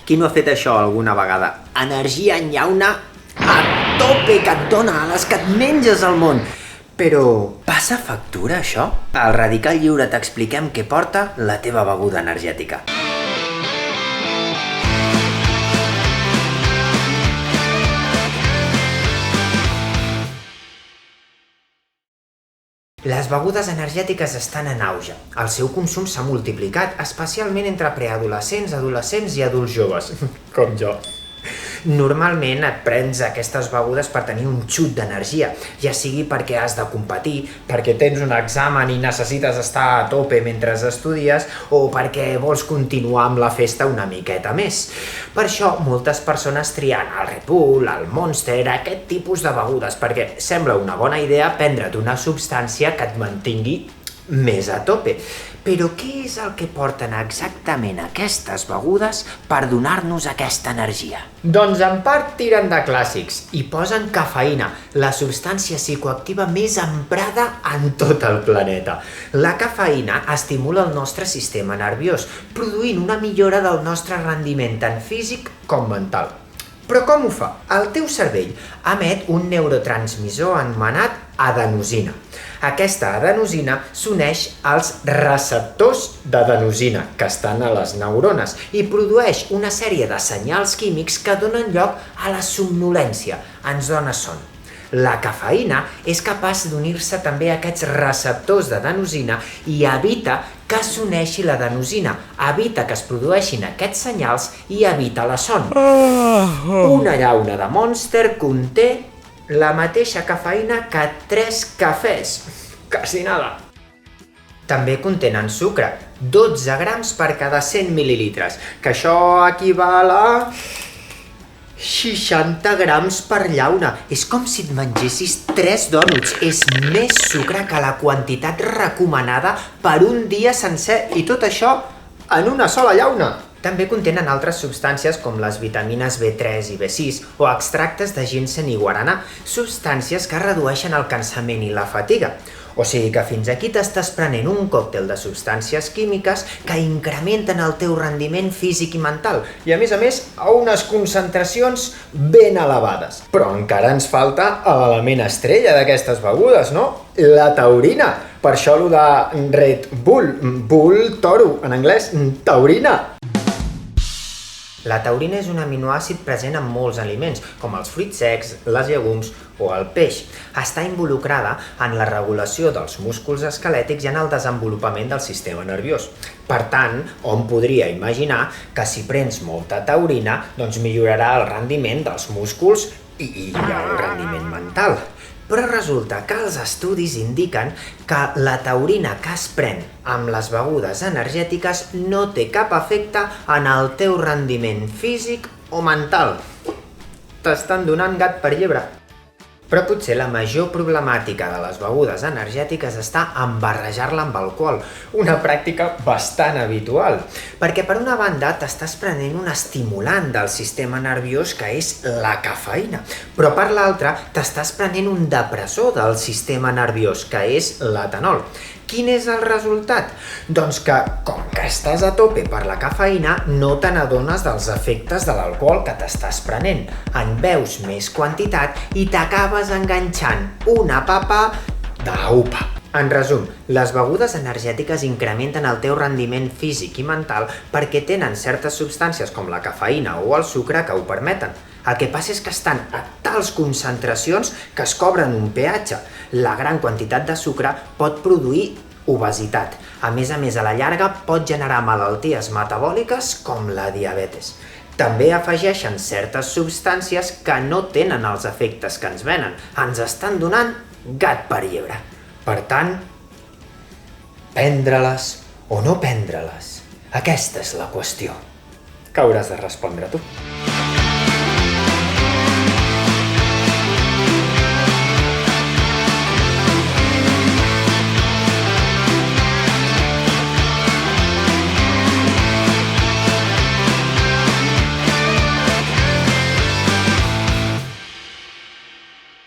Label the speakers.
Speaker 1: Qui no ha fet això alguna vegada? Energia en llauna a tope que et dona, a les que et menges al món. Però passa factura, això? Al Radical Lliure t'expliquem què porta la teva beguda energètica. Les begudes energètiques estan en auge. El seu consum s'ha multiplicat, especialment entre preadolescents, adolescents i adults joves, com jo. Normalment et prens aquestes begudes per tenir un xut d'energia, ja sigui perquè has de competir, perquè tens un examen i necessites estar a tope mentre estudies, o perquè vols continuar amb la festa una miqueta més. Per això moltes persones trien el Red Bull, el Monster, aquest tipus de begudes, perquè sembla una bona idea prendre't una substància que et mantingui més a tope. Però què és el que porten exactament aquestes begudes per donar-nos aquesta energia? Doncs en part tiren de clàssics i posen cafeïna, la substància psicoactiva més emprada en tot el planeta. La cafeïna estimula el nostre sistema nerviós, produint una millora del nostre rendiment tant físic com mental. Però com ho fa? El teu cervell emet un neurotransmissor anomenat adenosina. Aquesta adenosina s'uneix als receptors d'adenosina que estan a les neurones i produeix una sèrie de senyals químics que donen lloc a la somnolència, ens dona son. La cafeïna és capaç d'unir-se també a aquests receptors d'adenosina i evita que s'uneixi l'adenosina, evita que es produeixin aquests senyals i evita la son. Una llauna de Monster conté la mateixa cafeïna que 3 cafès. Quasi nada. També contenen sucre, 12 grams per cada 100 mil·lilitres, que això equival a 60 grams per llauna. És com si et mengessis 3 dònuts. És més sucre que la quantitat recomanada per un dia sencer, i tot això en una sola llauna. També contenen altres substàncies com les vitamines B3 i B6 o extractes de ginseng i guaranà, substàncies que redueixen el cansament i la fatiga. O sigui que fins aquí t'estàs prenent un còctel de substàncies químiques que incrementen el teu rendiment físic i mental, i a més, a unes concentracions ben elevades. Però encara ens falta l'element estrella d'aquestes begudes, no? La taurina. Per això lo de Red Bull, Bull toro, en anglès, taurina. La taurina és un aminoàcid present en molts aliments, com els fruits secs, les llegums o el peix. Està involucrada en la regulació dels músculs esquelètics i en el desenvolupament del sistema nerviós. Per tant, hom podria imaginar que si prens molta taurina, doncs millorarà el rendiment dels músculs i el rendiment mental. Però resulta que els estudis indiquen que la taurina que es pren amb les begudes energètiques no té cap efecte en el teu rendiment físic o mental. T'estan donant gat per llebre. Però potser la major problemàtica de les begudes energètiques està en barrejar-la amb alcohol, una pràctica bastant habitual. Perquè per una banda t'estàs prenent un estimulant del sistema nerviós que és la cafeïna, però per l'altra t'estàs prenent un depressor del sistema nerviós que és l'etanol. Quin és el resultat? Doncs que, com que estàs a tope per la cafeïna, no te n'adones dels efectes de l'alcohol que t'estàs prenent. En beus més quantitat i t'acabes enganxant una papa d'aupa. En resum, les begudes energètiques incrementen el teu rendiment físic i mental perquè tenen certes substàncies com la cafeïna o el sucre que ho permeten. El que passa és que estan a tals concentracions que es cobren un peatge. La gran quantitat de sucre pot produir obesitat. A més, a la llarga pot generar malalties metabòliques com la diabetes. També afegeixen certes substàncies que no tenen els efectes que ens venen. Ens estan donant gat per llebre. Per tant, prendre-les o no prendre-les? Aquesta és la qüestió que hauràs de respondre tu.